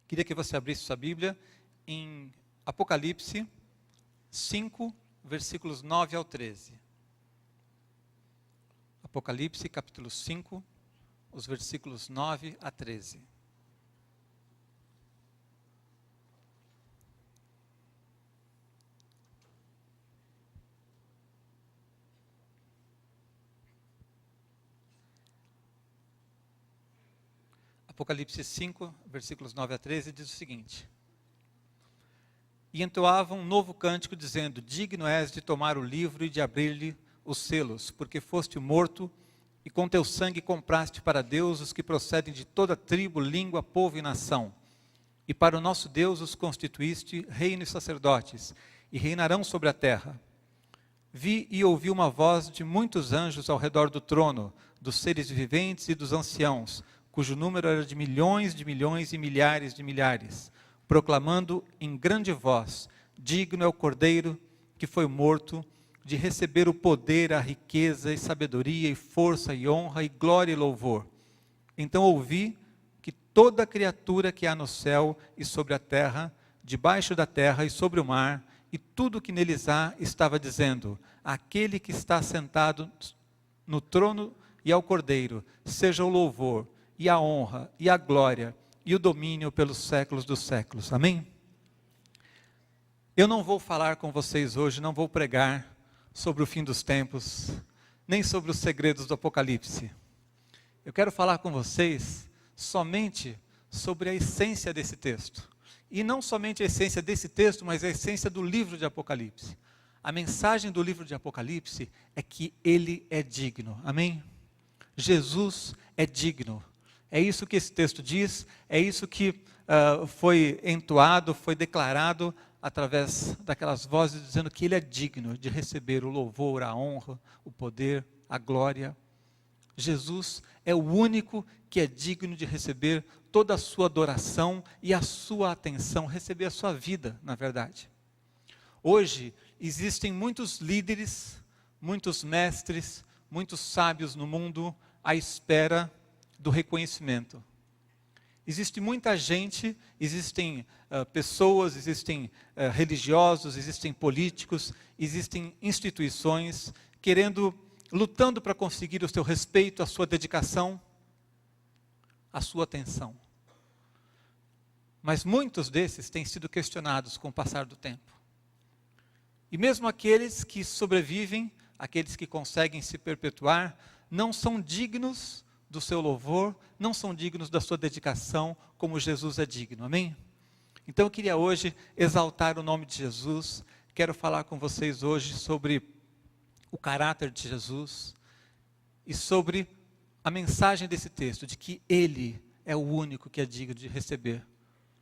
Queria que você abrisse sua Bíblia em Apocalipse 5, versículos 9 ao 13. Apocalipse, capítulo 5, os versículos 9 a 13. Apocalipse 5, versículos 9 a 13, diz o seguinte: E entoavam um novo cântico, dizendo: Digno és de tomar o livro e de abrir-lhe os selos, porque foste morto, e com teu sangue compraste para Deus os que procedem de toda tribo, língua, povo e nação. E para o nosso Deus os constituíste reino e sacerdotes, e reinarão sobre a terra. Vi e ouvi uma voz de muitos anjos ao redor do trono, dos seres viventes e dos anciãos, cujo número era de milhões e milhares de milhares, proclamando em grande voz: Digno é o Cordeiro que foi morto, de receber o poder, a riqueza e sabedoria e força e honra e glória e louvor. Então ouvi que toda criatura que há no céu e sobre a terra, debaixo da terra e sobre o mar, e tudo que neles há, estava dizendo: Aquele que está sentado no trono e ao Cordeiro, seja o louvor, e a honra, e a glória, e o domínio pelos séculos dos séculos. Amém? Eu não vou falar com vocês hoje, não vou pregar sobre o fim dos tempos, nem sobre os segredos do Apocalipse. Eu quero falar com vocês somente sobre a essência desse texto. E não somente a essência desse texto, mas a essência do livro de Apocalipse. A mensagem do livro de Apocalipse é que ele é digno. Amém? Jesus é digno. É isso que esse texto diz, é isso que foi entoado, foi declarado através daquelas vozes dizendo que ele é digno de receber o louvor, a honra, o poder, a glória. Jesus é o único que é digno de receber toda a sua adoração e a sua atenção, receber a sua vida, na verdade. Hoje existem muitos líderes, muitos mestres, muitos sábios no mundo à espera do reconhecimento. Existe muita gente, existem pessoas, existem religiosos, existem políticos, existem instituições lutando para conseguir o seu respeito, a sua dedicação, a sua atenção. Mas muitos desses têm sido questionados com o passar do tempo. E mesmo aqueles que sobrevivem, aqueles que conseguem se perpetuar, não são dignos do seu louvor, não são dignos da sua dedicação, como Jesus é digno, amém? Então eu queria hoje exaltar o nome de Jesus, quero falar com vocês hoje sobre o caráter de Jesus, e sobre a mensagem desse texto, de que Ele é o único que é digno de receber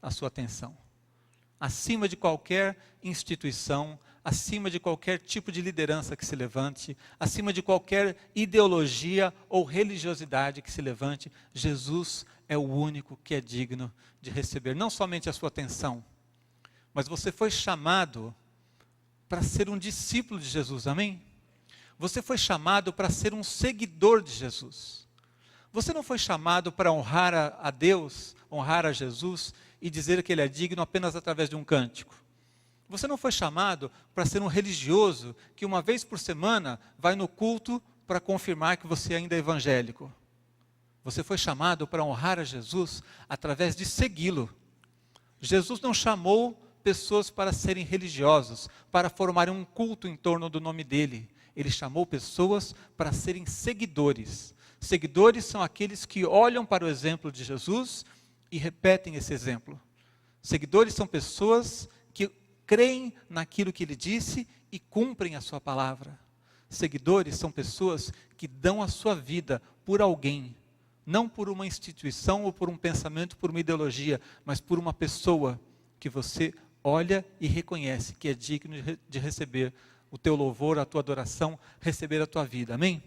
a sua atenção. Acima de qualquer instituição, acima de qualquer tipo de liderança que se levante, acima de qualquer ideologia ou religiosidade que se levante, Jesus é o único que é digno de receber não somente a sua atenção, mas você foi chamado para ser um discípulo de Jesus, amém? Você foi chamado para ser um seguidor de Jesus. Você não foi chamado para honrar a Deus, honrar a Jesus e dizer que Ele é digno apenas através de um cântico. Você não foi chamado para ser um religioso que uma vez por semana vai no culto para confirmar que você ainda é evangélico. Você foi chamado para honrar a Jesus através de segui-lo. Jesus não chamou pessoas para serem religiosos, para formarem um culto em torno do nome dele. Ele chamou pessoas para serem seguidores. Seguidores são aqueles que olham para o exemplo de Jesus e repetem esse exemplo. Seguidores são pessoas que creem naquilo que ele disse e cumprem a sua palavra. Seguidores são pessoas que dão a sua vida por alguém, não por uma instituição ou por um pensamento, por uma ideologia, mas por uma pessoa que você olha e reconhece que é digno de receber o teu louvor, a tua adoração, receber a tua vida. Amém?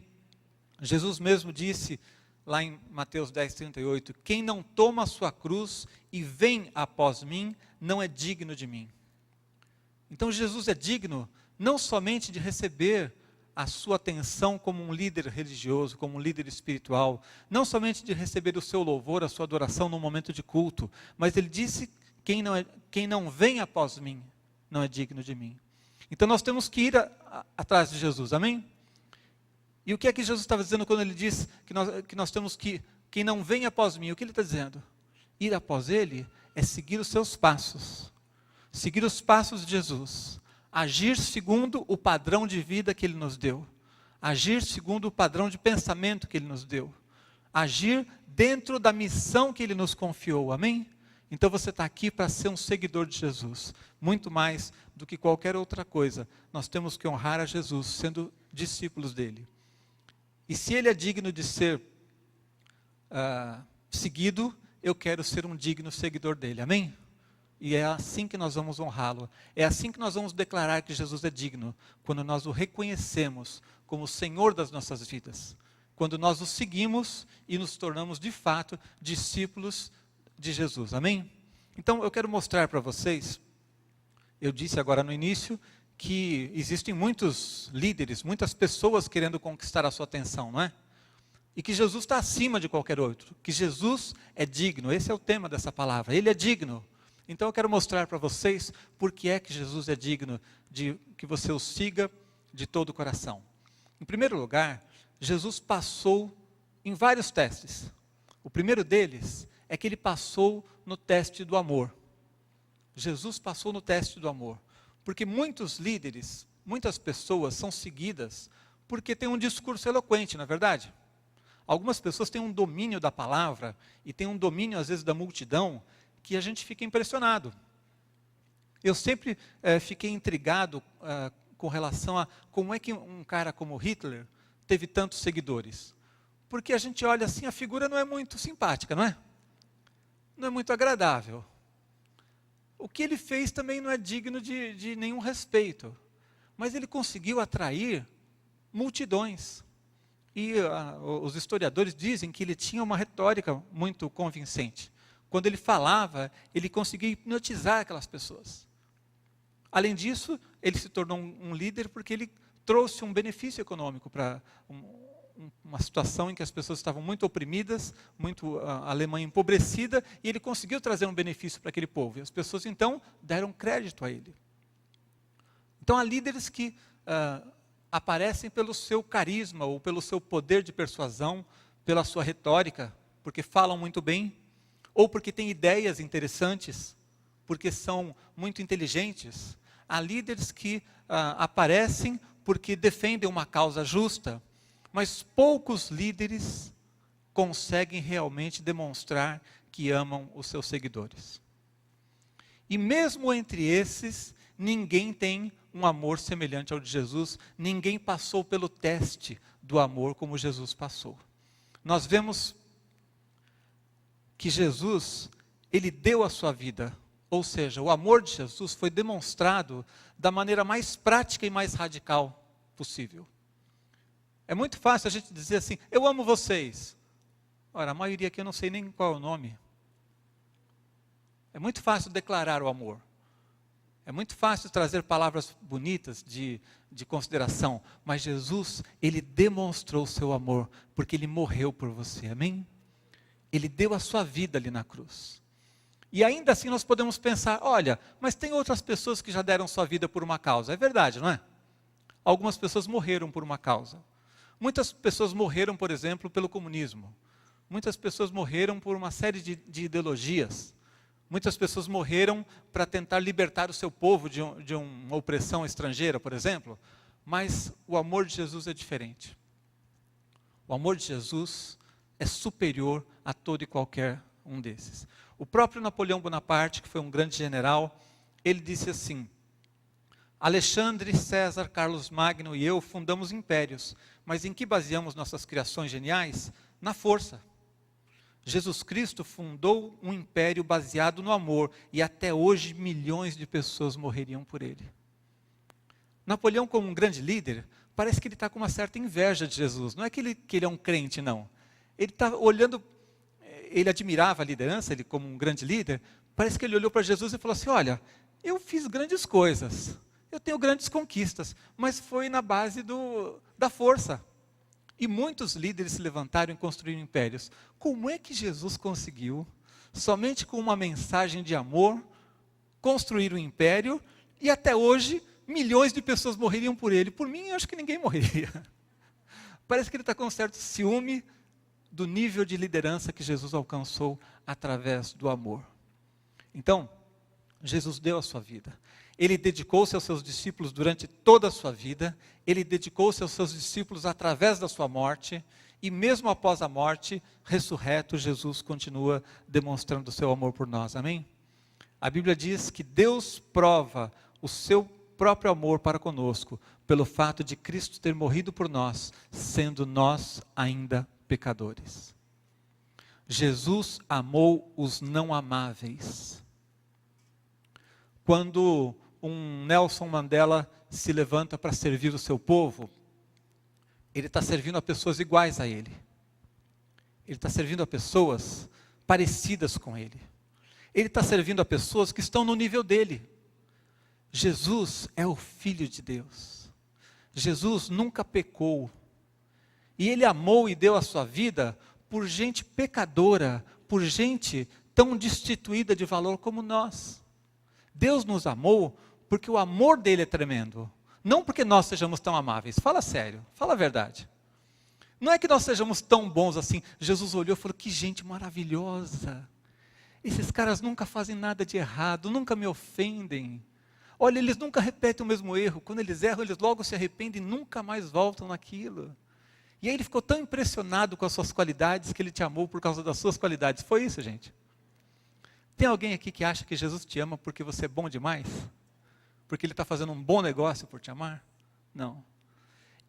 Jesus mesmo disse lá em Mateus 10:38, quem não toma a sua cruz e vem após mim, não é digno de mim. Então Jesus é digno não somente de receber a sua atenção como um líder religioso, como um líder espiritual, não somente de receber o seu louvor, a sua adoração no momento de culto, mas ele disse: quem não vem após mim, não é digno de mim. Então nós temos que ir atrás de Jesus, amém? E o que é que Jesus estava dizendo quando ele diz que nós temos que, quem não vem após mim, o que ele está dizendo? Ir após ele é seguir os seus passos, seguir os passos de Jesus, agir segundo o padrão de vida que ele nos deu, agir segundo o padrão de pensamento que ele nos deu, agir dentro da missão que ele nos confiou, amém? Então você está aqui para ser um seguidor de Jesus, muito mais do que qualquer outra coisa. Nós temos que honrar a Jesus, sendo discípulos dele. E se ele é digno de ser seguido, eu quero ser um digno seguidor dele, amém? E é assim que nós vamos honrá-lo. É assim que nós vamos declarar que Jesus é digno, quando nós o reconhecemos como o Senhor das nossas vidas. Quando nós o seguimos e nos tornamos de fato discípulos de Jesus, amém? Então eu quero mostrar para vocês, eu disse agora no início, que existem muitos líderes, muitas pessoas querendo conquistar a sua atenção, não é? E que Jesus está acima de qualquer outro, que Jesus é digno, esse é o tema dessa palavra, ele é digno. Então eu quero mostrar para vocês por que é que Jesus é digno de que você o siga de todo o coração. Em primeiro lugar, Jesus passou em vários testes. O primeiro deles é que ele passou no teste do amor. Jesus passou no teste do amor. Porque muitos líderes, muitas pessoas são seguidas porque têm um discurso eloquente, não é verdade? Algumas pessoas têm um domínio da palavra e têm um domínio, às vezes, da multidão, que a gente fica impressionado. Eu sempre fiquei intrigado com relação a como é que um cara como Hitler teve tantos seguidores. Porque a gente olha assim, a figura não é muito simpática, não é? Não é muito agradável. O que ele fez também não é digno de nenhum respeito. Mas ele conseguiu atrair multidões. E os historiadores dizem que ele tinha uma retórica muito convincente. Quando ele falava, ele conseguia hipnotizar aquelas pessoas. Além disso, ele se tornou um líder porque ele trouxe um benefício econômico para uma situação em que as pessoas estavam muito oprimidas, a Alemanha empobrecida, e ele conseguiu trazer um benefício para aquele povo. E as pessoas, então, deram crédito a ele. Então, há líderes que aparecem pelo seu carisma, ou pelo seu poder de persuasão, pela sua retórica, porque falam muito bem, ou porque têm ideias interessantes, porque são muito inteligentes. Há líderes que aparecem porque defendem uma causa justa, mas poucos líderes conseguem realmente demonstrar que amam os seus seguidores. E mesmo entre esses, ninguém tem um amor semelhante ao de Jesus, ninguém passou pelo teste do amor como Jesus passou. Nós vemos que Jesus, ele deu a sua vida, ou seja, o amor de Jesus foi demonstrado da maneira mais prática e mais radical possível. É muito fácil a gente dizer assim, eu amo vocês. Ora, a maioria aqui eu não sei nem qual é o nome. É muito fácil declarar o amor. É muito fácil trazer palavras bonitas de consideração. Mas Jesus, ele demonstrou o seu amor, porque ele morreu por você, amém? Ele deu a sua vida ali na cruz. E ainda assim nós podemos pensar, olha, mas tem outras pessoas que já deram sua vida por uma causa. É verdade, não é? Algumas pessoas morreram por uma causa. Muitas pessoas morreram, por exemplo, pelo comunismo. Muitas pessoas morreram por uma série de ideologias. Muitas pessoas morreram para tentar libertar o seu povo de uma opressão estrangeira, por exemplo. Mas o amor de Jesus é diferente. O amor de Jesus é superior a todo e qualquer um desses. O próprio Napoleão Bonaparte, que foi um grande general, ele disse assim, Alexandre, César, Carlos Magno e eu fundamos impérios, mas em que baseamos nossas criações geniais? Na força. Jesus Cristo fundou um império baseado no amor, e até hoje milhões de pessoas morreriam por ele. Napoleão, como um grande líder, parece que ele está com uma certa inveja de Jesus. Não é que ele é um crente, não. Ele está olhando, ele admirava a liderança, ele como um grande líder, parece que ele olhou para Jesus e falou assim, olha, eu fiz grandes coisas, Eu tenho grandes conquistas, mas foi na base da força. E muitos líderes se levantaram e construíram impérios. Como é que Jesus conseguiu, somente com uma mensagem de amor, construir um império, e até hoje, milhões de pessoas morreriam por ele? Por mim, eu acho que ninguém morreria. Parece que ele está com um certo ciúme do nível de liderança que Jesus alcançou através do amor. Então, Jesus deu a sua vida. Ele dedicou-se aos seus discípulos durante toda a sua vida. Ele dedicou-se aos seus discípulos através da sua morte. E mesmo após a morte, ressurreto, Jesus continua demonstrando o seu amor por nós. Amém? A Bíblia diz que Deus prova o seu próprio amor para conosco pelo fato de Cristo ter morrido por nós, sendo nós ainda pecadores. Jesus amou os não amáveis. Quando um Nelson Mandela se levanta para servir o seu povo, ele está servindo a pessoas iguais a ele. Ele está servindo a pessoas parecidas com ele. Ele está servindo a pessoas que estão no nível dele. Jesus é o Filho de Deus. Jesus nunca pecou. E ele amou e deu a sua vida por gente pecadora, por gente tão destituída de valor como nós. Deus nos amou porque o amor dele é tremendo. Não porque nós sejamos tão amáveis. Fala sério, fala a verdade. Não é que nós sejamos tão bons assim. Jesus olhou e falou, que gente maravilhosa. Esses caras nunca fazem nada de errado, nunca me ofendem. Olha, eles nunca repetem o mesmo erro. Quando eles erram, eles logo se arrependem e nunca mais voltam naquilo. E aí ele ficou tão impressionado com as suas qualidades que ele te amou por causa das suas qualidades. Foi isso, gente? Tem alguém aqui que acha que Jesus te ama porque você é bom demais? Porque ele está fazendo um bom negócio por te amar? Não.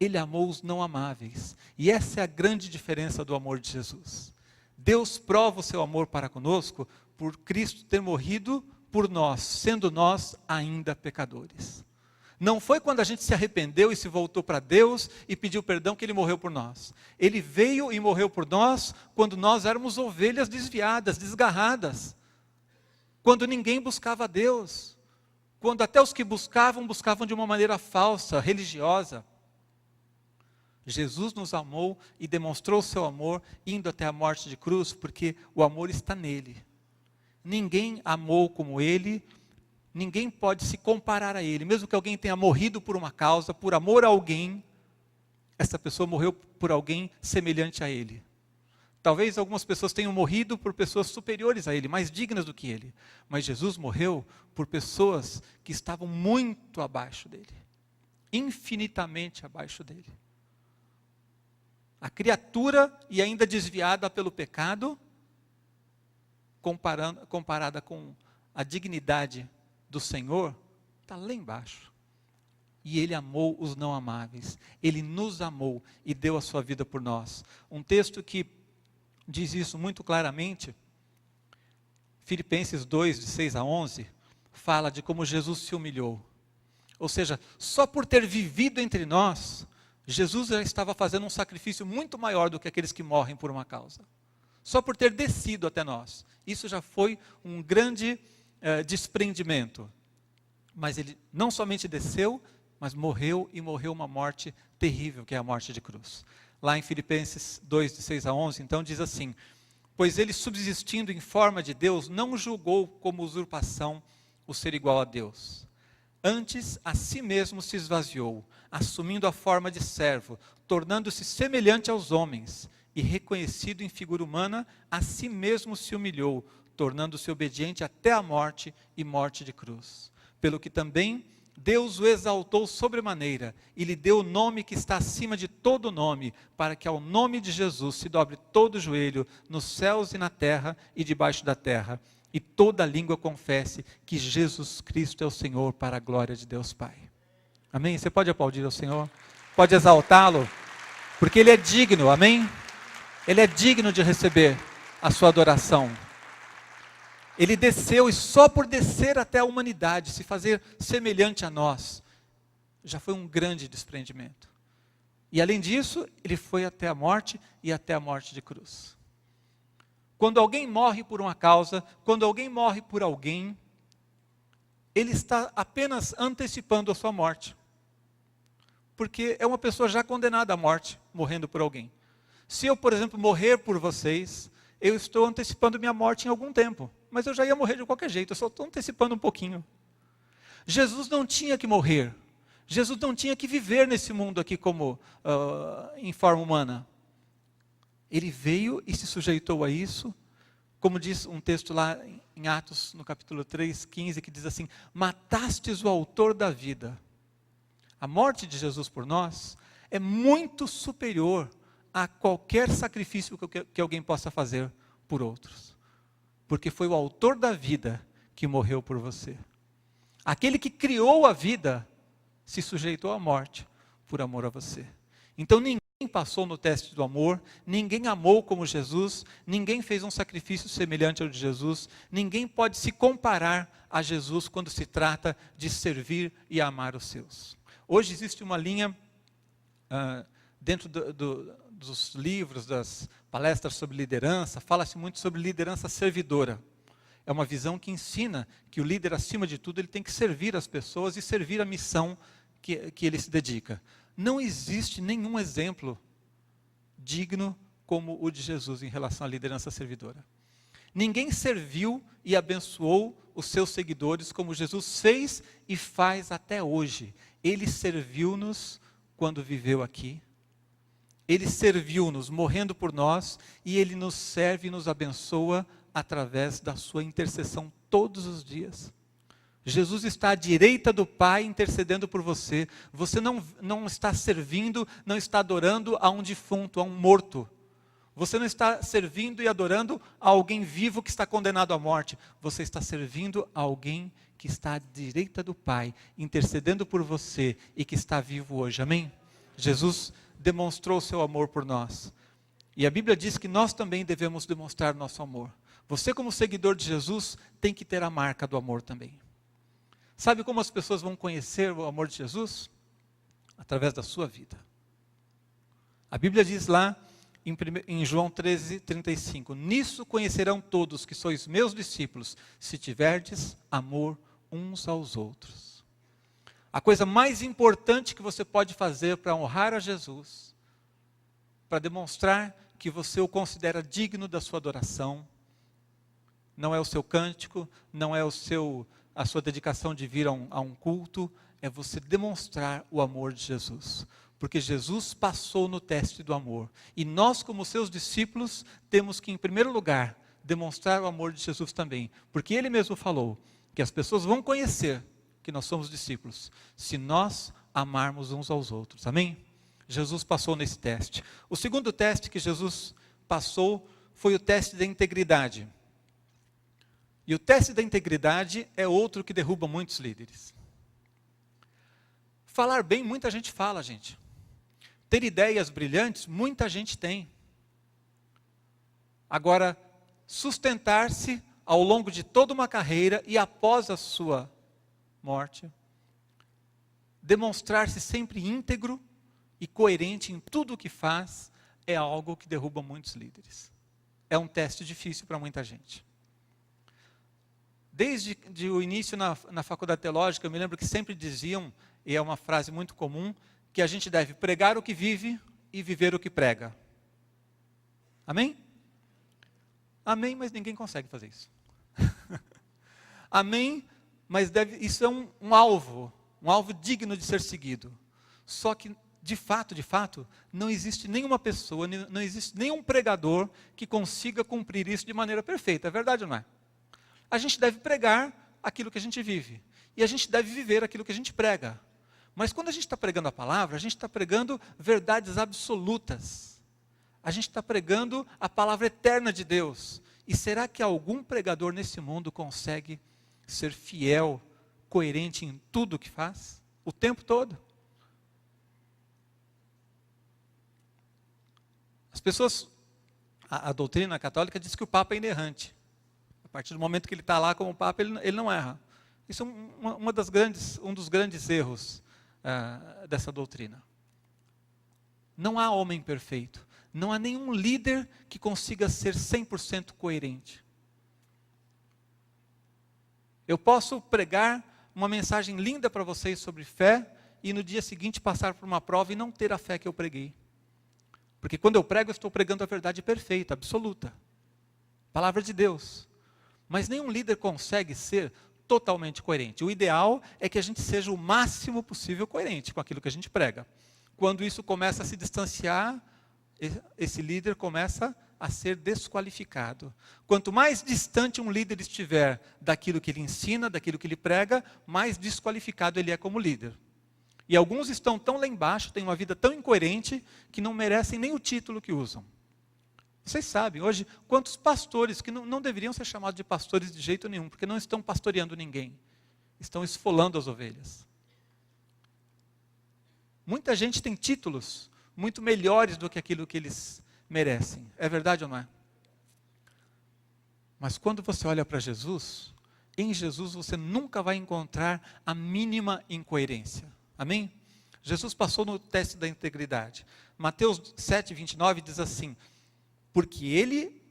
Ele amou os não amáveis. E essa é a grande diferença do amor de Jesus. Deus prova o seu amor para conosco por Cristo ter morrido por nós, sendo nós ainda pecadores. Não foi quando a gente se arrependeu e se voltou para Deus e pediu perdão que ele morreu por nós. Ele veio e morreu por nós quando nós éramos ovelhas desviadas, desgarradas. Quando ninguém buscava a Deus. Quando até os que buscavam de uma maneira falsa, religiosa. Jesus nos amou e demonstrou o seu amor indo até a morte de cruz, porque o amor está nele. Ninguém amou como ele, ninguém pode se comparar a ele. Mesmo que alguém tenha morrido por uma causa, por amor a alguém, essa pessoa morreu por alguém semelhante a ele. Talvez algumas pessoas tenham morrido por pessoas superiores a ele, mais dignas do que ele. Mas Jesus morreu por pessoas que estavam muito abaixo dele. Infinitamente abaixo dele. A criatura e ainda desviada pelo pecado, comparada com a dignidade do Senhor, está lá embaixo. E ele amou os não amáveis. Ele nos amou e deu a sua vida por nós. Um texto que diz isso muito claramente, Filipenses 2, de 6 a 11, fala de como Jesus se humilhou. Ou seja, só por ter vivido entre nós, Jesus já estava fazendo um sacrifício muito maior do que aqueles que morrem por uma causa. Só por ter descido até nós. Isso já foi um grande desprendimento. Mas ele não somente desceu, mas morreu e morreu uma morte terrível, que é a morte de cruz. Lá em Filipenses 2, de 6 a 11, então diz assim, pois ele subsistindo em forma de Deus, não julgou como usurpação o ser igual a Deus. Antes, a si mesmo se esvaziou, assumindo a forma de servo, tornando-se semelhante aos homens, e reconhecido em figura humana, a si mesmo se humilhou, tornando-se obediente até a morte e morte de cruz. Pelo que também Deus o exaltou sobremaneira, e lhe deu o nome que está acima de todo nome, para que ao nome de Jesus se dobre todo o joelho, nos céus e na terra e debaixo da terra, e toda língua confesse que Jesus Cristo é o Senhor, para a glória de Deus Pai. Amém? Você pode aplaudir ao Senhor? Pode exaltá-lo? Porque Ele é digno, amém? Ele é digno de receber a sua adoração. Ele desceu e só por descer até a humanidade, se fazer semelhante a nós, já foi um grande desprendimento. E além disso, Ele foi até a morte e até a morte de cruz. Quando alguém morre por uma causa, quando alguém morre por alguém, ele está apenas antecipando a sua morte. Porque é uma pessoa já condenada à morte, morrendo por alguém. Se eu, por exemplo, morrer por vocês, eu estou antecipando minha morte em algum tempo. Mas eu já ia morrer de qualquer jeito, eu só estou antecipando um pouquinho. Jesus não tinha que morrer. Jesus não tinha que viver nesse mundo aqui como em forma humana. Ele veio e se sujeitou a isso, como diz um texto lá em Atos, no capítulo 3, 15, que diz assim: matastes o autor da vida. A morte de Jesus por nós é muito superior a qualquer sacrifício que alguém possa fazer por outros. Porque foi o autor da vida que morreu por você. Aquele que criou a vida se sujeitou à morte por amor a você. Então ninguém passou no teste do amor, ninguém amou como Jesus, ninguém fez um sacrifício semelhante ao de Jesus, ninguém pode se comparar a Jesus quando se trata de servir e amar os seus. Hoje existe uma linha dentro dos livros, das palestras sobre liderança, fala-se muito sobre liderança servidora. É uma visão que ensina que o líder, acima de tudo, ele tem que servir as pessoas e servir a missão que ele se dedica. Não existe nenhum exemplo digno como o de Jesus em relação à liderança servidora. Ninguém serviu e abençoou os seus seguidores como Jesus fez e faz até hoje. Ele serviu-nos quando viveu aqui. Ele serviu-nos morrendo por nós e Ele nos serve e nos abençoa através da sua intercessão todos os dias. Jesus está à direita do Pai intercedendo por você. Você não está servindo, não está adorando a um defunto, a um morto. Você não está servindo e adorando a alguém vivo que está condenado à morte. Você está servindo a alguém que está à direita do Pai, intercedendo por você e que está vivo hoje. Amém? Jesus demonstrou o seu amor por nós. E a Bíblia diz que nós também devemos demonstrar nosso amor. Você, como seguidor de Jesus, tem que ter a marca do amor também. Sabe como as pessoas vão conhecer o amor de Jesus? Através da sua vida. A Bíblia diz lá, em João 13, 35, nisso conhecerão todos que sois meus discípulos, se tiverdes amor uns aos outros. A coisa mais importante que você pode fazer para honrar a Jesus, para demonstrar que você o considera digno da sua adoração, não é o seu cântico, não é a sua dedicação de vir a um culto, é você demonstrar o amor de Jesus. Porque Jesus passou no teste do amor. E nós, como seus discípulos, temos que, em primeiro lugar, demonstrar o amor de Jesus também. Porque Ele mesmo falou que as pessoas vão conhecer que nós somos discípulos, se nós amarmos uns aos outros. Amém? Jesus passou nesse teste. O segundo teste que Jesus passou foi o teste da integridade. E o teste da integridade é outro que derruba muitos líderes. Falar bem, muita gente fala, gente. Ter ideias brilhantes, muita gente tem. Agora, sustentar-se ao longo de toda uma carreira e após a sua morte, demonstrar-se sempre íntegro e coerente em tudo o que faz, é algo que derruba muitos líderes. É um teste difícil para muita gente. Desde o início na faculdade teológica, eu me lembro que sempre diziam, e é uma frase muito comum, que a gente deve pregar o que vive e viver o que prega. Amém? Amém, mas ninguém consegue fazer isso. Amém, mas isso é um alvo digno de ser seguido. Só que, de fato, não existe nenhuma pessoa, não existe nenhum pregador que consiga cumprir isso de maneira perfeita. É verdade ou não é? A gente deve pregar aquilo que a gente vive. E a gente deve viver aquilo que a gente prega. Mas quando a gente está pregando a palavra, a gente está pregando verdades absolutas. A gente está pregando a palavra eterna de Deus. E será que algum pregador nesse mundo consegue ser fiel, coerente em tudo que faz? O tempo todo? As pessoas, a doutrina católica diz que o Papa é inerrante. A partir do momento que ele está lá como Papa, ele não erra. Isso é um dos grandes erros dessa doutrina. Não há homem perfeito. Não há nenhum líder que consiga ser 100% coerente. Eu posso pregar uma mensagem linda para vocês sobre fé e no dia seguinte passar por uma prova e não ter a fé que eu preguei. Porque quando eu prego, eu estou pregando a verdade perfeita, absoluta. Palavra de Deus. Mas nenhum líder consegue ser totalmente coerente. O ideal é que a gente seja o máximo possível coerente com aquilo que a gente prega. Quando isso começa a se distanciar, esse líder começa a ser desqualificado. Quanto mais distante um líder estiver daquilo que ele ensina, daquilo que ele prega, mais desqualificado ele é como líder. E alguns estão tão lá embaixo, têm uma vida tão incoerente, que não merecem nem o título que usam. Vocês sabem, hoje, quantos pastores que não deveriam ser chamados de pastores de jeito nenhum, porque não estão pastoreando ninguém, estão esfolando as ovelhas. Muita gente tem títulos muito melhores do que aquilo que eles merecem. É verdade ou não é? Mas quando você olha para Jesus, em Jesus você nunca vai encontrar a mínima incoerência. Amém? Jesus passou no teste da integridade. Mateus 7, 29 diz assim: porque ele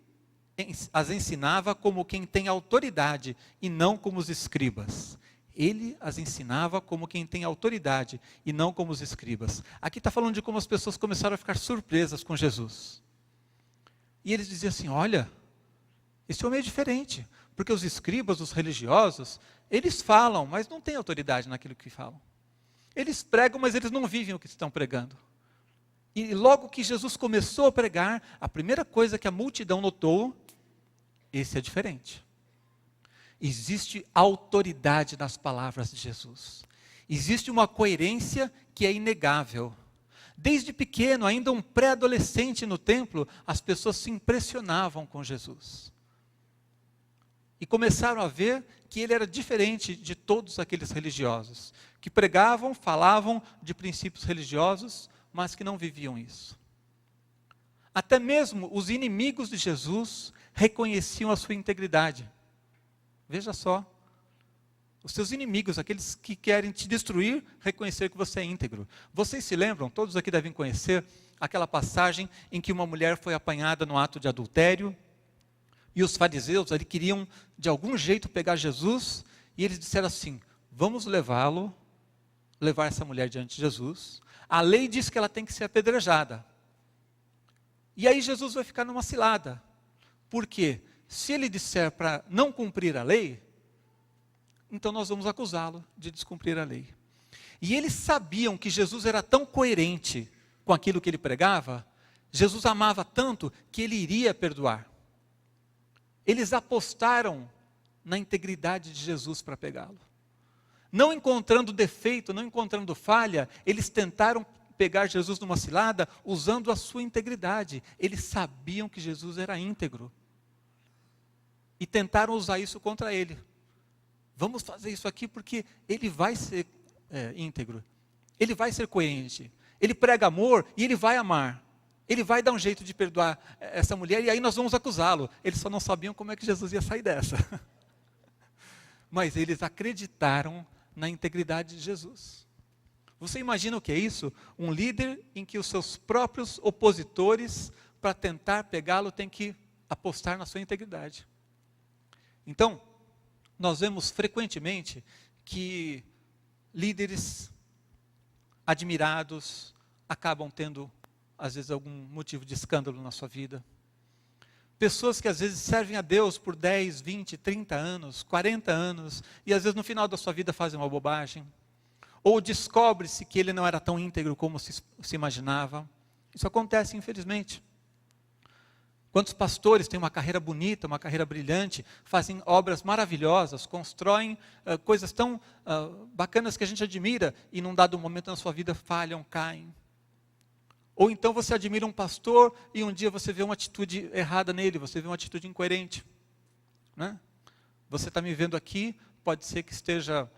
as ensinava como quem tem autoridade e não como os escribas. Ele as ensinava como quem tem autoridade e não como os escribas. Aqui está falando de como as pessoas começaram a ficar surpresas com Jesus. E eles diziam assim: olha, esse homem é diferente, porque os escribas, os religiosos, eles falam, mas não têm autoridade naquilo que falam. Eles pregam, mas eles não vivem o que estão pregando. E logo que Jesus começou a pregar, a primeira coisa que a multidão notou: esse é diferente. Existe autoridade nas palavras de Jesus. Existe uma coerência que é inegável. Desde pequeno, ainda um pré-adolescente no templo, as pessoas se impressionavam com Jesus. E começaram a ver que ele era diferente de todos aqueles religiosos, que pregavam, falavam de princípios religiosos, mas que não viviam isso. Até mesmo os inimigos de Jesus reconheciam a sua integridade. Veja só, os seus inimigos, aqueles que querem te destruir, reconhecer que você é íntegro. Vocês se lembram, todos aqui devem conhecer, aquela passagem em que uma mulher foi apanhada no ato de adultério, e os fariseus ali queriam, de algum jeito, pegar Jesus, e eles disseram assim: vamos levar essa mulher diante de Jesus. A lei diz que ela tem que ser apedrejada. E aí Jesus vai ficar numa cilada. Por quê? Se ele disser para não cumprir a lei, então nós vamos acusá-lo de descumprir a lei. E eles sabiam que Jesus era tão coerente com aquilo que ele pregava, Jesus amava tanto que ele iria perdoar. Eles apostaram na integridade de Jesus para pegá-lo. Não encontrando defeito, não encontrando falha, eles tentaram pegar Jesus numa cilada usando a sua integridade. Eles sabiam que Jesus era íntegro. E tentaram usar isso contra ele. Vamos fazer isso aqui porque ele vai ser íntegro. Ele vai ser coerente. Ele prega amor e ele vai amar. Ele vai dar um jeito de perdoar essa mulher e aí nós vamos acusá-lo. Eles só não sabiam como é que Jesus ia sair dessa. Mas eles acreditaram na integridade de Jesus. Você imagina o que é isso? Um líder em que os seus próprios opositores, para tentar pegá-lo, têm que apostar na sua integridade. Então, nós vemos frequentemente que líderes admirados acabam tendo, às vezes, algum motivo de escândalo na sua vida. Pessoas que às vezes servem a Deus por 10, 20, 30 anos, 40 anos, e às vezes no final da sua vida fazem uma bobagem. Ou descobre-se que ele não era tão íntegro como se imaginava. Isso acontece, infelizmente. Quantos pastores têm uma carreira bonita, uma carreira brilhante, fazem obras maravilhosas, constroem coisas tão bacanas que a gente admira, e num dado momento na sua vida falham, caem. Ou então você admira um pastor e um dia você vê uma atitude errada nele, você vê uma atitude incoerente. Né? Você está me vendo aqui, pode ser que esteja,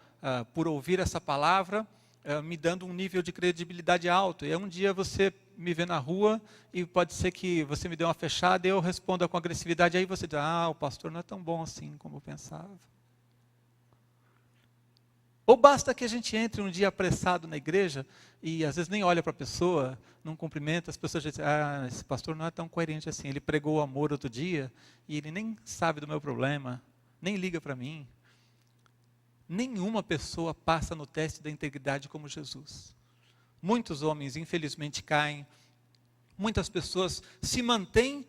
por ouvir essa palavra, me dando um nível de credibilidade alto. E aí um dia você me vê na rua e pode ser que você me dê uma fechada e eu responda com agressividade. Aí você diz: o pastor não é tão bom assim como eu pensava. Ou basta que a gente entre um dia apressado na igreja e às vezes nem olha para a pessoa, não cumprimenta, as pessoas dizem: esse pastor não é tão coerente assim, ele pregou o amor outro dia e ele nem sabe do meu problema, nem liga para mim. Nenhuma pessoa passa no teste da integridade como Jesus. Muitos homens, infelizmente, caem. Muitas pessoas se mantêm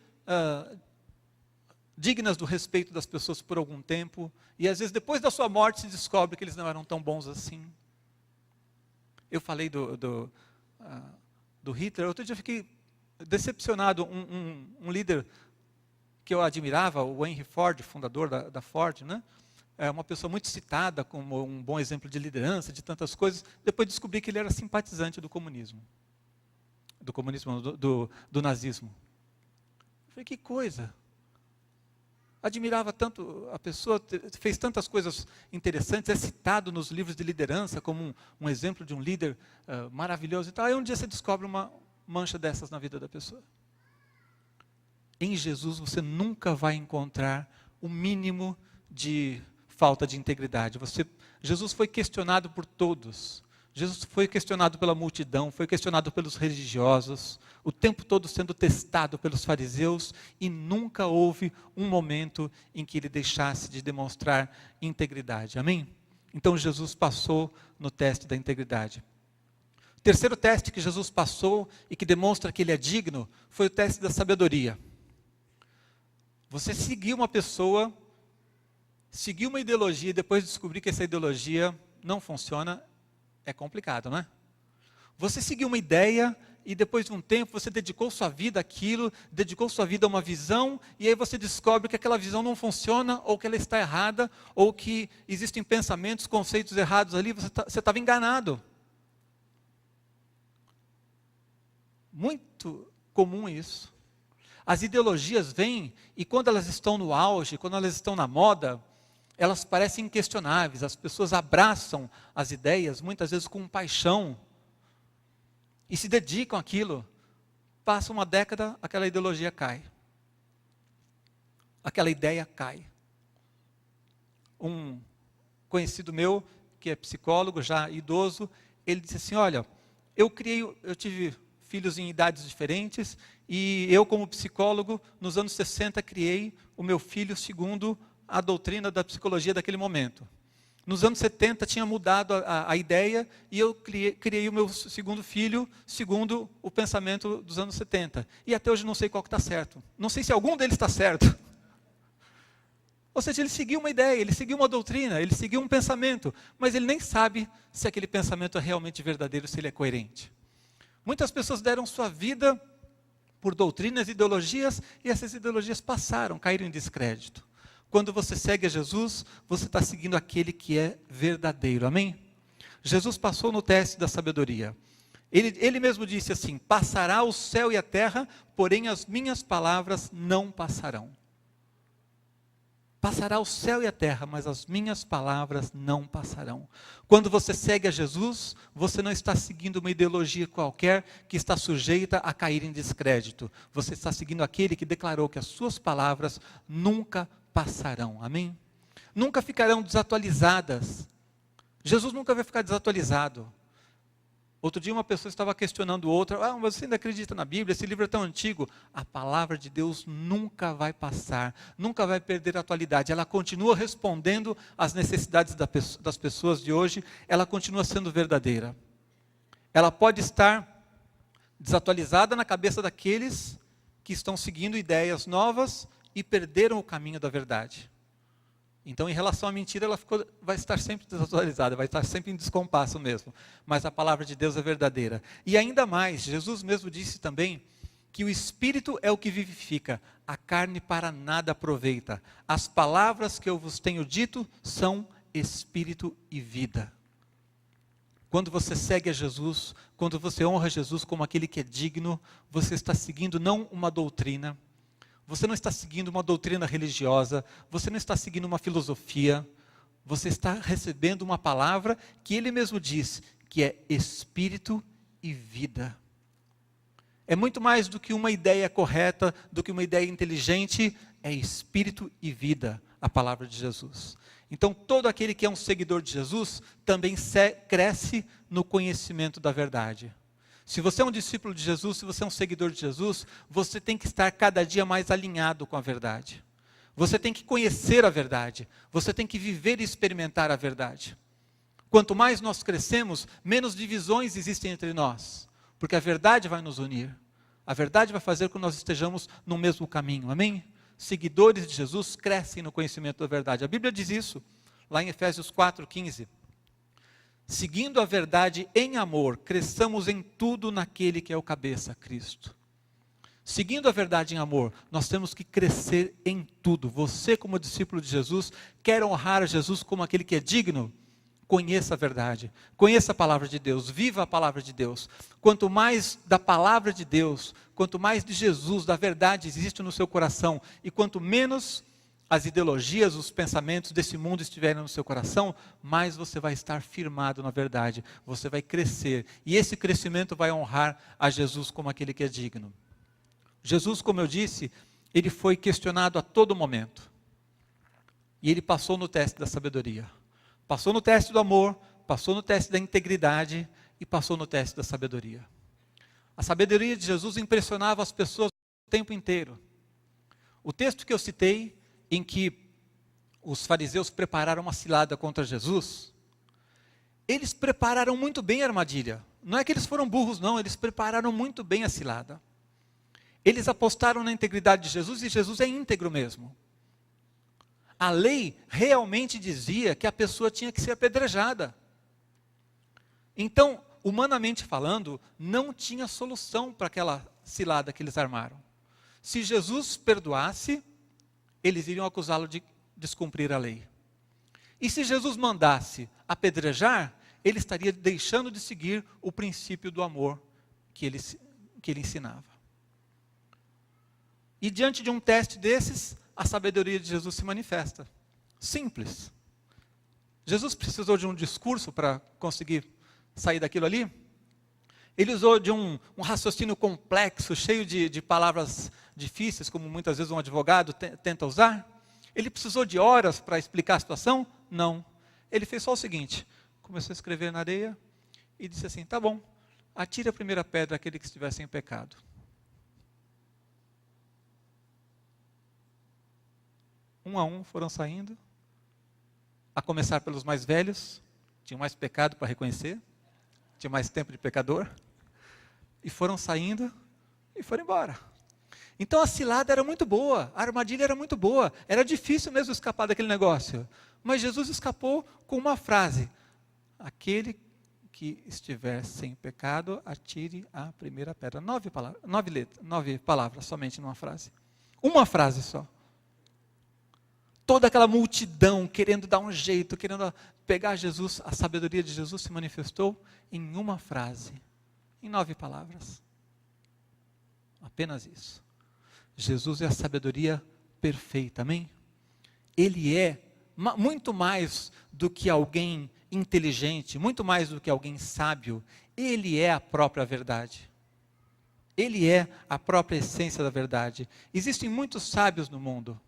dignas do respeito das pessoas por algum tempo. E às vezes, depois da sua morte, se descobre que eles não eram tão bons assim. Eu falei do Hitler. Outro dia eu fiquei decepcionado. Um líder que eu admirava, o Henry Ford, fundador da Ford, né? É uma pessoa muito citada como um bom exemplo de liderança, de tantas coisas. Depois descobri que ele era simpatizante do comunismo. Do nazismo. Eu falei, que coisa. Admirava tanto a pessoa, fez tantas coisas interessantes, é citado nos livros de liderança como um exemplo de um líder maravilhoso e tal. Aí um dia você descobre uma mancha dessas na vida da pessoa. Em Jesus você nunca vai encontrar o mínimo de falta de integridade. Jesus foi questionado por todos. Jesus foi questionado pela multidão, foi questionado pelos religiosos, o tempo todo sendo testado pelos fariseus, e nunca houve um momento em que ele deixasse de demonstrar integridade. Amém? Então Jesus passou no teste da integridade. O terceiro teste que Jesus passou e que demonstra que ele é digno foi o teste da sabedoria. Você seguir uma pessoa, seguir uma ideologia e depois descobrir que essa ideologia não funciona, é complicado, não é? Você seguiu uma ideia e depois de um tempo você dedicou sua vida àquilo, dedicou sua vida a uma visão, e aí você descobre que aquela visão não funciona, ou que ela está errada, ou que existem pensamentos, conceitos errados ali, você estava enganado. Muito comum isso. As ideologias vêm e quando elas estão no auge, quando elas estão na moda, elas parecem inquestionáveis, as pessoas abraçam as ideias, muitas vezes com paixão, e se dedicam àquilo. Passa uma década, aquela ideologia cai. Aquela ideia cai. Um conhecido meu, que é psicólogo, já idoso, ele disse assim, olha, eu tive filhos em idades diferentes, e eu como psicólogo, nos anos 60, criei o meu filho segundo a doutrina da psicologia daquele momento. Nos anos 70 tinha mudado a ideia e eu criei o meu segundo filho segundo o pensamento dos anos 70. E até hoje não sei qual que está certo. Não sei se algum deles está certo. Ou seja, ele seguiu uma ideia, ele seguiu uma doutrina, ele seguiu um pensamento, mas ele nem sabe se aquele pensamento é realmente verdadeiro, se ele é coerente. Muitas pessoas deram sua vida por doutrinas e ideologias, e essas ideologias passaram, caíram em descrédito. Quando você segue a Jesus, você está seguindo aquele que é verdadeiro, amém? Jesus passou no teste da sabedoria. Ele mesmo disse assim, passará o céu e a terra, porém as minhas palavras não passarão. Passará o céu e a terra, mas as minhas palavras não passarão. Quando você segue a Jesus, você não está seguindo uma ideologia qualquer que está sujeita a cair em descrédito. Você está seguindo aquele que declarou que as suas palavras nunca passarão. Amém? Nunca ficarão desatualizadas. Jesus nunca vai ficar desatualizado. Outro dia uma pessoa estava questionando outra, mas você ainda acredita na Bíblia? Esse livro é tão antigo. A palavra de Deus nunca vai passar, nunca vai perder a atualidade. Ela continua respondendo às necessidades das pessoas de hoje, ela continua sendo verdadeira. Ela pode estar desatualizada na cabeça daqueles que estão seguindo ideias novas e perderam o caminho da verdade. Então, em relação à mentira, ela vai estar sempre desatualizada, vai estar sempre em descompasso mesmo. Mas a palavra de Deus é verdadeira. E ainda mais, Jesus mesmo disse também que o Espírito é o que vivifica, a carne para nada aproveita. As palavras que eu vos tenho dito são Espírito e vida. Quando você segue a Jesus, quando você honra Jesus como aquele que é digno, você está seguindo não uma doutrina, você não está seguindo uma doutrina religiosa, você não está seguindo uma filosofia, você está recebendo uma palavra que ele mesmo diz, que é espírito e vida. É muito mais do que uma ideia correta, do que uma ideia inteligente, é espírito e vida, a palavra de Jesus. Então todo aquele que é um seguidor de Jesus, também cresce no conhecimento da verdade. Se você é um discípulo de Jesus, se você é um seguidor de Jesus, você tem que estar cada dia mais alinhado com a verdade. Você tem que conhecer a verdade. Você tem que viver e experimentar a verdade. Quanto mais nós crescemos, menos divisões existem entre nós. Porque a verdade vai nos unir. A verdade vai fazer com que nós estejamos no mesmo caminho. Amém? Seguidores de Jesus crescem no conhecimento da verdade. A Bíblia diz isso, lá em Efésios 4:15. Seguindo a verdade em amor, cresçamos em tudo naquele que é o cabeça, Cristo. Seguindo a verdade em amor, nós temos que crescer em tudo. Você, como discípulo de Jesus, quer honrar Jesus como aquele que é digno? Conheça a verdade, conheça a palavra de Deus, viva a palavra de Deus. Quanto mais da palavra de Deus, quanto mais de Jesus, da verdade existe no seu coração, e quanto menos as ideologias, os pensamentos desse mundo estiverem no seu coração, mais você vai estar firmado na verdade, você vai crescer, e esse crescimento vai honrar a Jesus como aquele que é digno. Jesus, como eu disse, ele foi questionado a todo momento, e ele passou no teste da sabedoria. Passou no teste do amor, passou no teste da integridade e passou no teste da sabedoria. A sabedoria de Jesus impressionava as pessoas o tempo inteiro. O texto que eu citei, em que os fariseus prepararam uma cilada contra Jesus, eles prepararam muito bem a armadilha. Não é que eles foram burros, não, eles prepararam muito bem a cilada. Eles apostaram na integridade de Jesus e Jesus é íntegro mesmo. A lei realmente dizia que a pessoa tinha que ser apedrejada. Então, humanamente falando, não tinha solução para aquela cilada que eles armaram. Se Jesus perdoasse, eles iriam acusá-lo de descumprir a lei. E se Jesus mandasse apedrejar, ele estaria deixando de seguir o princípio do amor que ele ensinava. E diante de um teste desses, a sabedoria de Jesus se manifesta. Simples. Jesus precisou de um discurso para conseguir sair daquilo ali? Ele usou de um raciocínio complexo, cheio de palavras difíceis, como muitas vezes um advogado tenta usar? Ele precisou de horas para explicar a situação? Não. Ele fez só o seguinte, começou a escrever na areia e disse assim, tá bom, atire a primeira pedra àquele que estiver sem pecado. Um a um foram saindo, a começar pelos mais velhos, tinham mais pecado para reconhecer, tinha mais tempo de pecador, e foram saindo e foram embora. Então a cilada era muito boa, a armadilha era muito boa, era difícil mesmo escapar daquele negócio, mas Jesus escapou com uma frase, aquele que estiver sem pecado, atire a primeira pedra. 9 palavras somente numa frase, uma frase só. Toda aquela multidão querendo dar um jeito, querendo pegar Jesus, a sabedoria de Jesus se manifestou em uma frase, em 9 palavras. Apenas isso. Jesus é a sabedoria perfeita, amém? Ele é muito mais do que alguém inteligente, muito mais do que alguém sábio. Ele é a própria verdade. Ele é a própria essência da verdade. Existem muitos sábios no mundo,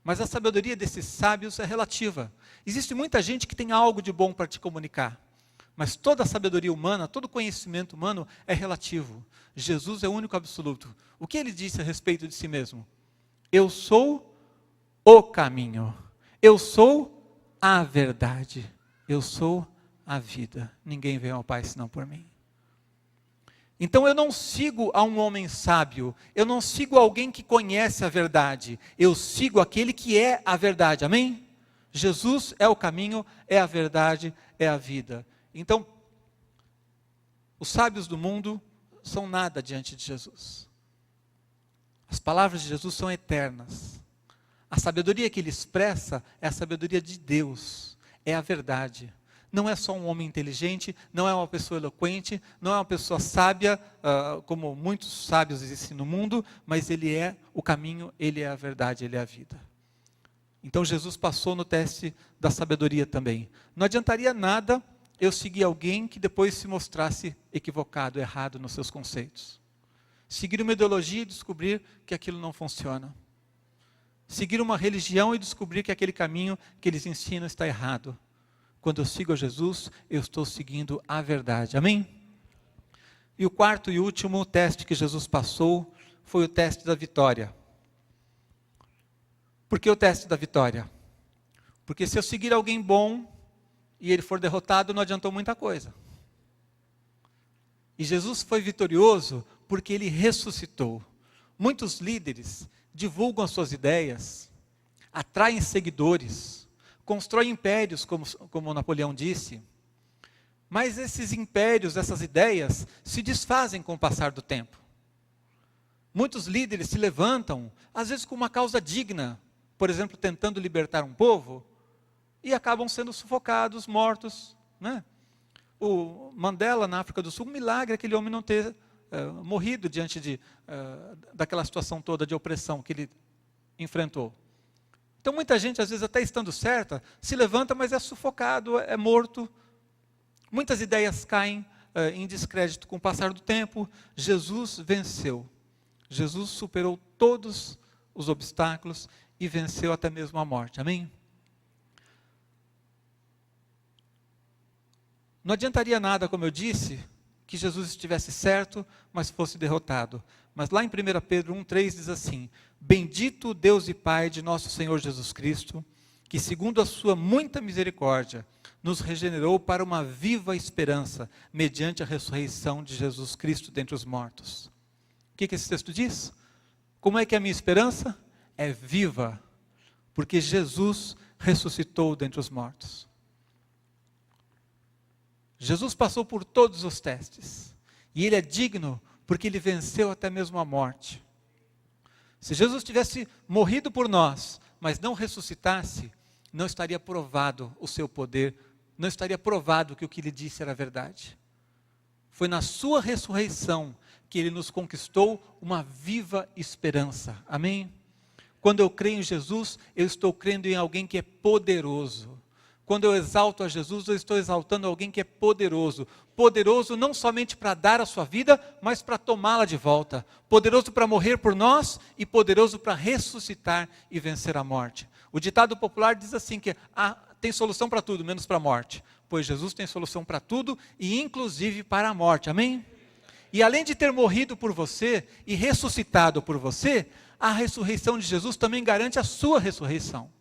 mas a sabedoria desses sábios é relativa. Existe muita gente que tem algo de bom para te comunicar, mas toda a sabedoria humana, todo conhecimento humano é relativo. Jesus é o único absoluto. O que ele disse a respeito de si mesmo? Eu sou o caminho, eu sou a verdade, eu sou a vida. Ninguém vem ao Pai senão por mim. Então eu não sigo a um homem sábio, eu não sigo alguém que conhece a verdade, eu sigo aquele que é a verdade, amém? Jesus é o caminho, é a verdade, é a vida. Então, os sábios do mundo são nada diante de Jesus. As palavras de Jesus são eternas. A sabedoria que ele expressa é a sabedoria de Deus, é a verdade. Não é só um homem inteligente, não é uma pessoa eloquente, não é uma pessoa sábia, como muitos sábios existem no mundo, mas ele é o caminho, ele é a verdade, ele é a vida. Então Jesus passou no teste da sabedoria também. Não adiantaria nada eu seguir alguém que depois se mostrasse equivocado, errado nos seus conceitos. Seguir uma ideologia e descobrir que aquilo não funciona. Seguir uma religião e descobrir que aquele caminho que eles ensinam está errado. Quando eu sigo a Jesus, eu estou seguindo a verdade. Amém? E o quarto e último teste que Jesus passou foi o teste da vitória. Por que o teste da vitória? Porque se eu seguir alguém bom e ele for derrotado, não adiantou muita coisa. E Jesus foi vitorioso porque ele ressuscitou. Muitos líderes divulgam as suas ideias, atraem seguidores, constroem impérios, como Napoleão disse. Mas esses impérios, essas ideias, se desfazem com o passar do tempo. Muitos líderes se levantam, às vezes com uma causa digna, por exemplo, tentando libertar um povo, e acabam sendo sufocados, mortos, né? O Mandela, na África do Sul, um milagre aquele homem não ter morrido diante daquela situação toda de opressão que ele enfrentou. Então muita gente, às vezes até estando certa, se levanta, mas é sufocado, é morto. Muitas ideias caem em descrédito com o passar do tempo. Jesus venceu. Jesus superou todos os obstáculos e venceu até mesmo a morte. Amém? Não adiantaria nada, como eu disse, que Jesus estivesse certo, mas fosse derrotado. Mas lá em 1 Pedro 1,3 diz assim: Bendito o Deus e Pai de nosso Senhor Jesus Cristo, que segundo a sua muita misericórdia, nos regenerou para uma viva esperança, mediante a ressurreição de Jesus Cristo dentre os mortos. O que esse texto diz? Como é que é a minha esperança? É viva, porque Jesus ressuscitou dentre os mortos. Jesus passou por todos os testes, e ele é digno, porque ele venceu até mesmo a morte. Se Jesus tivesse morrido por nós, mas não ressuscitasse, não estaria provado o seu poder, não estaria provado que o que ele disse era verdade. Foi na sua ressurreição que ele nos conquistou uma viva esperança. Amém? Quando eu creio em Jesus, eu estou crendo em alguém que é poderoso. Quando eu exalto a Jesus, eu estou exaltando alguém que é poderoso. Poderoso não somente para dar a sua vida, mas para tomá-la de volta. Poderoso para morrer por nós e poderoso para ressuscitar e vencer a morte. O ditado popular diz assim que tem solução para tudo, menos para a morte. Pois Jesus tem solução para tudo e inclusive para a morte. Amém? E além de ter morrido por você e ressuscitado por você, a ressurreição de Jesus também garante a sua ressurreição.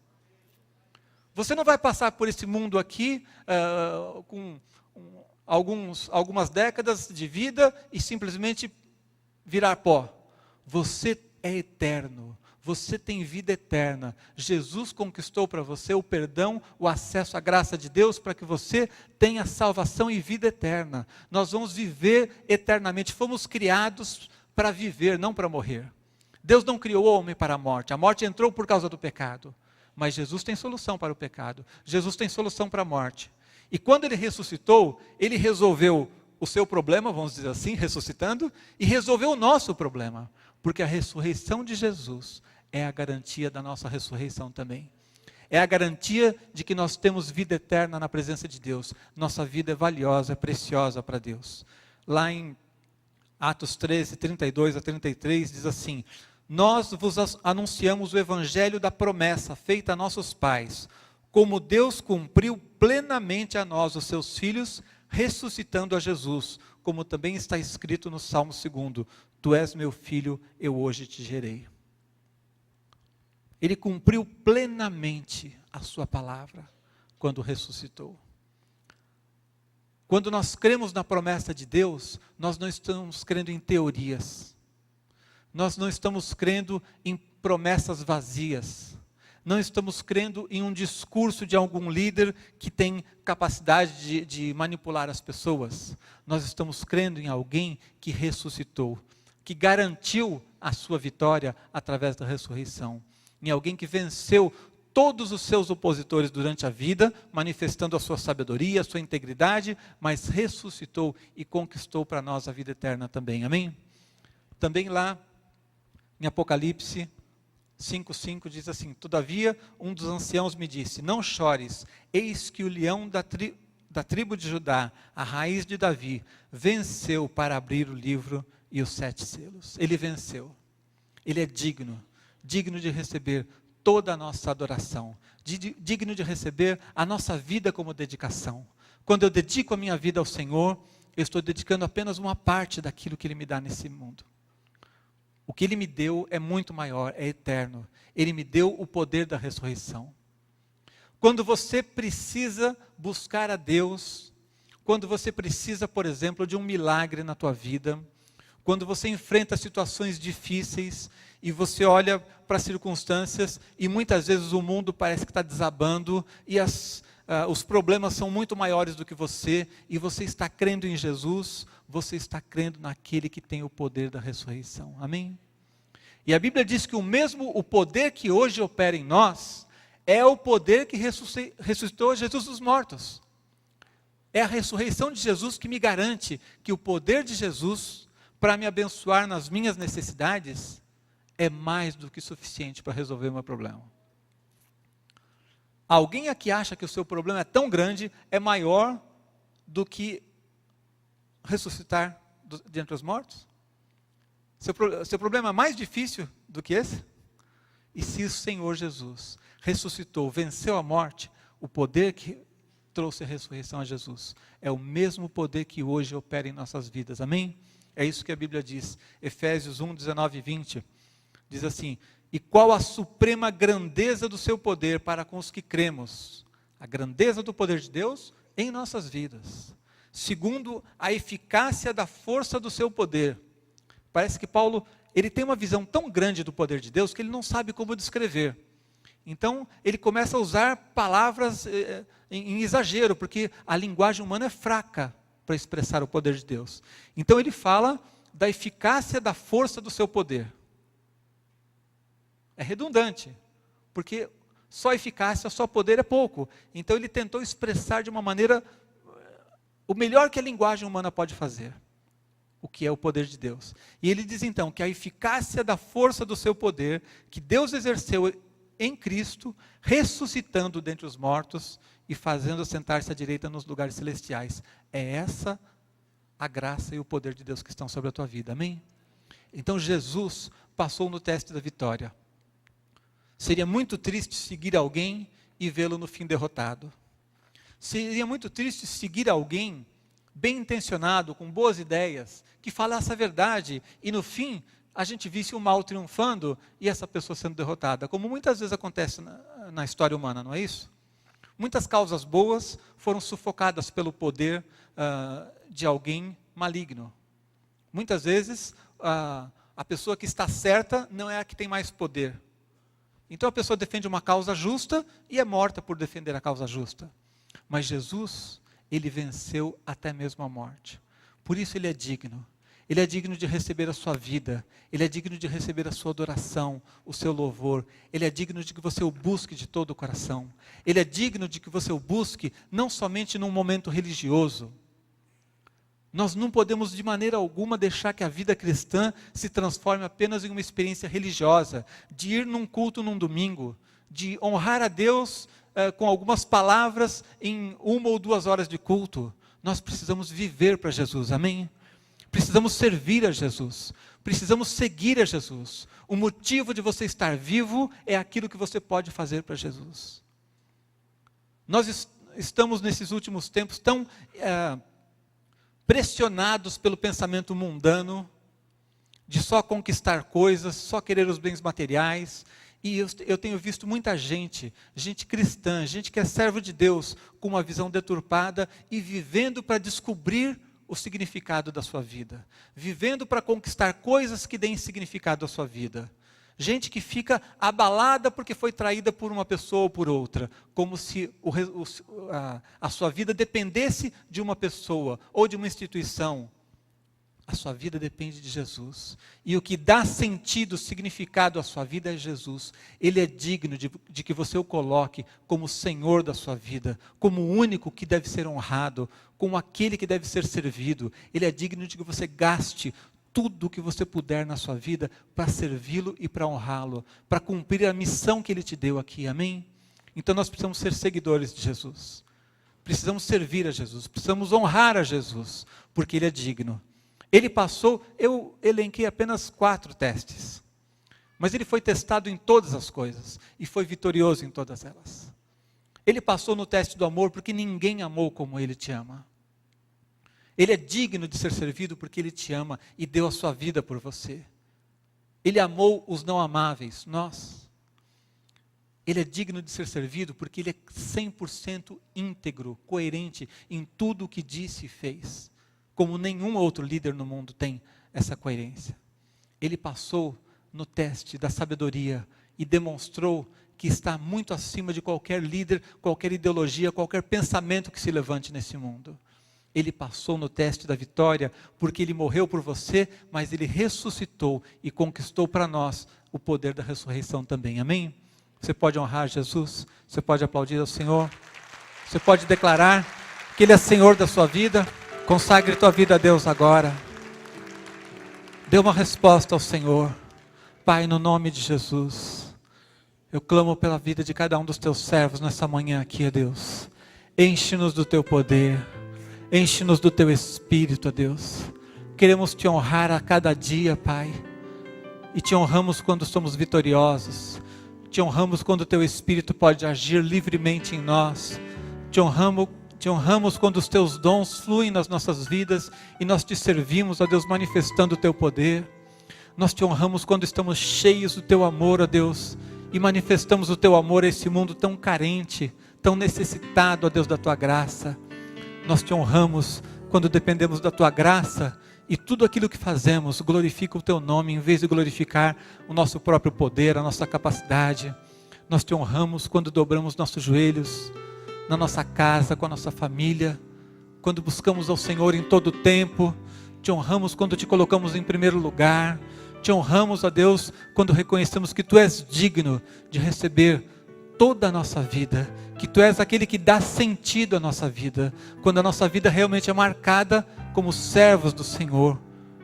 Você não vai passar por esse mundo aqui com algumas décadas de vida e simplesmente virar pó. Você é eterno. Você tem vida eterna. Jesus conquistou para você o perdão, o acesso à graça de Deus para que você tenha salvação e vida eterna. Nós vamos viver eternamente. Fomos criados para viver, não para morrer. Deus não criou o homem para a morte. A morte entrou por causa do pecado. Mas Jesus tem solução para o pecado. Jesus tem solução para a morte. E quando ele ressuscitou, ele resolveu o seu problema, vamos dizer assim, ressuscitando, e resolveu o nosso problema. Porque a ressurreição de Jesus é a garantia da nossa ressurreição também. É a garantia de que nós temos vida eterna na presença de Deus. Nossa vida é valiosa, é preciosa para Deus. Lá em Atos 13, 32 a 33, diz assim: Nós vos anunciamos o evangelho da promessa feita a nossos pais, como Deus cumpriu plenamente a nós, os seus filhos, ressuscitando a Jesus, como também está escrito no Salmo 2, Tu és meu filho, eu hoje te gerei. Ele cumpriu plenamente a sua palavra, quando ressuscitou. Quando nós cremos na promessa de Deus, nós não estamos crendo em teorias. Nós não estamos crendo em promessas vazias. Não estamos crendo em um discurso de algum líder que tem capacidade de manipular as pessoas. Nós estamos crendo em alguém que ressuscitou, que garantiu a sua vitória através da ressurreição. Em alguém que venceu todos os seus opositores durante a vida, manifestando a sua sabedoria, a sua integridade, mas ressuscitou e conquistou para nós a vida eterna também. Amém? Também lá, em Apocalipse 5:5 diz assim: Todavia, um dos anciãos me disse: Não chores, eis que o leão da tribo de Judá, a raiz de Davi, venceu para abrir o livro e os 7 selos. Ele venceu. Ele é digno de receber toda a nossa adoração, digno de receber a nossa vida como dedicação. Quando eu dedico a minha vida ao Senhor, eu estou dedicando apenas uma parte daquilo que Ele me dá nesse mundo. O que Ele me deu é muito maior, é eterno. Ele me deu o poder da ressurreição. Quando você precisa buscar a Deus, quando você precisa, por exemplo, de um milagre na tua vida, quando você enfrenta situações difíceis e você olha para as circunstâncias e muitas vezes o mundo parece que está desabando e os problemas são muito maiores do que você e você está crendo em Jesus, você está crendo naquele que tem o poder da ressurreição. Amém? E a Bíblia diz que o poder que hoje opera em nós é o poder que ressuscitou Jesus dos mortos. É a ressurreição de Jesus que me garante que o poder de Jesus para me abençoar nas minhas necessidades é mais do que suficiente para resolver o meu problema. Alguém aqui acha que o seu problema é tão grande, é maior do que ressuscitar de entre os mortos? Seu problema é mais difícil do que esse? E se o Senhor Jesus ressuscitou, venceu a morte, o poder que trouxe a ressurreição a Jesus é o mesmo poder que hoje opera em nossas vidas. Amém? É isso que a Bíblia diz. Efésios 1, 19 e 20. Diz assim: e qual a suprema grandeza do seu poder para com os que cremos? A grandeza do poder de Deus em nossas vidas. Segundo a eficácia da força do seu poder. Parece que Paulo, ele tem uma visão tão grande do poder de Deus que ele não sabe como descrever. Então, ele começa a usar palavras em exagero, porque a linguagem humana é fraca para expressar o poder de Deus. Então, ele fala da eficácia da força do seu poder. É redundante, porque só eficácia, só poder é pouco. Então, ele tentou expressar de uma maneira, o melhor que a linguagem humana pode fazer. O que é o poder de Deus. E ele diz então que a eficácia da força do seu poder, que Deus exerceu em Cristo, ressuscitando dentre os mortos e fazendo sentar-se à direita nos lugares celestiais. É essa a graça e o poder de Deus que estão sobre a tua vida. Amém? Então Jesus passou no teste da vitória. Seria muito triste seguir alguém e vê-lo no fim derrotado. Seria muito triste seguir alguém bem intencionado, com boas ideias, que falasse a verdade, e no fim, a gente visse o mal triunfando, e essa pessoa sendo derrotada, como muitas vezes acontece na história humana, não é isso? Muitas causas boas foram sufocadas pelo poder de alguém maligno. Muitas vezes, a pessoa que está certa não é a que tem mais poder. Então a pessoa defende uma causa justa, e é morta por defender a causa justa. Mas Jesus, ele venceu até mesmo a morte. Por isso ele é digno. Ele é digno de receber a sua vida. Ele é digno de receber a sua adoração, o seu louvor. Ele é digno de que você o busque de todo o coração. Ele é digno de que você o busque não somente num momento religioso. Nós não podemos de maneira alguma deixar que a vida cristã se transforme apenas em uma experiência religiosa, de ir num culto num domingo, de honrar a Deus com algumas palavras em 1 ou 2 horas de culto. Nós precisamos viver para Jesus, amém? Precisamos servir a Jesus, precisamos seguir a Jesus. O motivo de você estar vivo é aquilo que você pode fazer para Jesus. Nós estamos nesses últimos tempos tão pressionados pelo pensamento mundano, de só conquistar coisas, só querer os bens materiais. E eu tenho visto muita gente cristã, gente que é servo de Deus, com uma visão deturpada e vivendo para descobrir o significado da sua vida. Vivendo para conquistar coisas que deem significado à sua vida. Gente que fica abalada porque foi traída por uma pessoa ou por outra. Como se a sua vida dependesse de uma pessoa ou de uma instituição. A sua vida depende de Jesus. E o que dá sentido, significado à sua vida é Jesus. Ele é digno de que você o coloque como Senhor da sua vida, como o único que deve ser honrado, como aquele que deve ser servido. Ele é digno de que você gaste tudo o que você puder na sua vida para servi-lo e para honrá-lo, para cumprir a missão que Ele te deu aqui, amém? Então nós precisamos ser seguidores de Jesus. Precisamos servir a Jesus, precisamos honrar a Jesus, porque Ele é digno. Ele passou, eu elenquei apenas 4 testes. Mas ele foi testado em todas as coisas. E foi vitorioso em todas elas. Ele passou no teste do amor porque ninguém amou como ele te ama. Ele é digno de ser servido porque ele te ama e deu a sua vida por você. Ele amou os não amáveis, nós. Ele é digno de ser servido porque ele é 100% íntegro, coerente em tudo o que disse e fez. Como nenhum outro líder no mundo tem essa coerência. Ele passou no teste da sabedoria e demonstrou que está muito acima de qualquer líder, qualquer ideologia, qualquer pensamento que se levante nesse mundo. Ele passou no teste da vitória porque ele morreu por você, mas ele ressuscitou e conquistou para nós o poder da ressurreição também. Amém? Você pode honrar Jesus, você pode aplaudir ao Senhor, você pode declarar que Ele é Senhor da sua vida. Consagre tua vida a Deus agora. Dê uma resposta ao Senhor. Pai, no nome de Jesus, eu clamo pela vida de cada um dos teus servos nessa manhã aqui, ó Deus. Enche-nos do teu poder, enche-nos do teu Espírito, ó Deus. Queremos te honrar a cada dia, Pai, e te honramos quando somos vitoriosos. Te honramos quando o teu Espírito pode agir livremente em nós. Te honramos quando os teus dons fluem nas nossas vidas e nós te servimos, ó Deus, manifestando o teu poder. Nós te honramos quando estamos cheios do teu amor, ó Deus, e manifestamos o teu amor a esse mundo tão carente, tão necessitado, ó Deus, da tua graça. Nós te honramos quando dependemos da tua graça e tudo aquilo que fazemos glorifica o teu nome, em vez de glorificar o nosso próprio poder, a nossa capacidade. Nós te honramos quando dobramos nossos joelhos na nossa casa, com a nossa família, quando buscamos ao Senhor em todo o tempo. Te honramos quando te colocamos em primeiro lugar. Te honramos, ó Deus, quando reconhecemos que tu és digno de receber toda a nossa vida, que tu és aquele que dá sentido à nossa vida, quando a nossa vida realmente é marcada como servos do Senhor.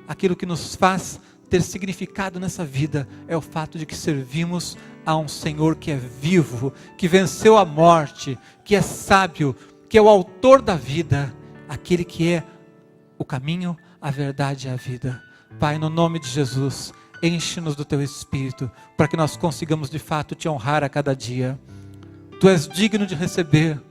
Aquilo que nos faz ter significado nessa vida é o fato de que servimos a um Senhor que é vivo, que venceu a morte, que é sábio, que é o autor da vida, aquele que é o caminho, a verdade e a vida. Pai, no nome de Jesus, enche-nos do teu Espírito, para que nós consigamos de fato te honrar a cada dia. Tu és digno de receber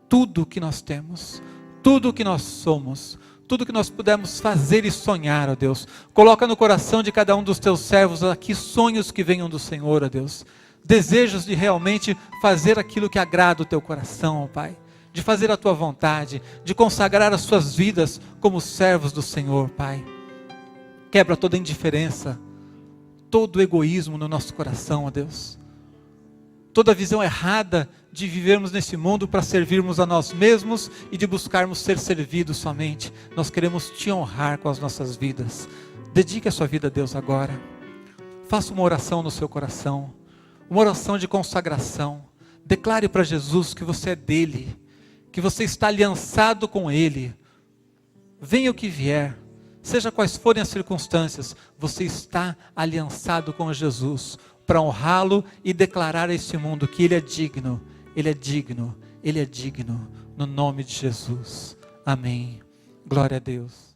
tudo o que nós temos, tudo o que nós somos, tudo o que nós pudermos fazer e sonhar, ó Deus. Coloca no coração de cada um dos teus servos aqui sonhos que venham do Senhor, ó Deus. Desejos de realmente fazer aquilo que agrada o teu coração, ó Pai. De fazer a tua vontade, de consagrar as suas vidas como servos do Senhor, Pai. Quebra toda indiferença, todo egoísmo no nosso coração, ó Deus. Toda visão errada de vivermos nesse mundo para servirmos a nós mesmos e de buscarmos ser servidos somente. Nós queremos te honrar com as nossas vidas. Dedique a sua vida a Deus agora. Faça uma oração no seu coração, uma oração de consagração. Declare para Jesus que você é dele, que você está aliançado com ele. Venha o que vier, seja quais forem as circunstâncias, você está aliançado com Jesus, para honrá-lo e declarar a esse mundo que ele é digno, ele é digno, ele é digno, no nome de Jesus. Amém. Glória a Deus.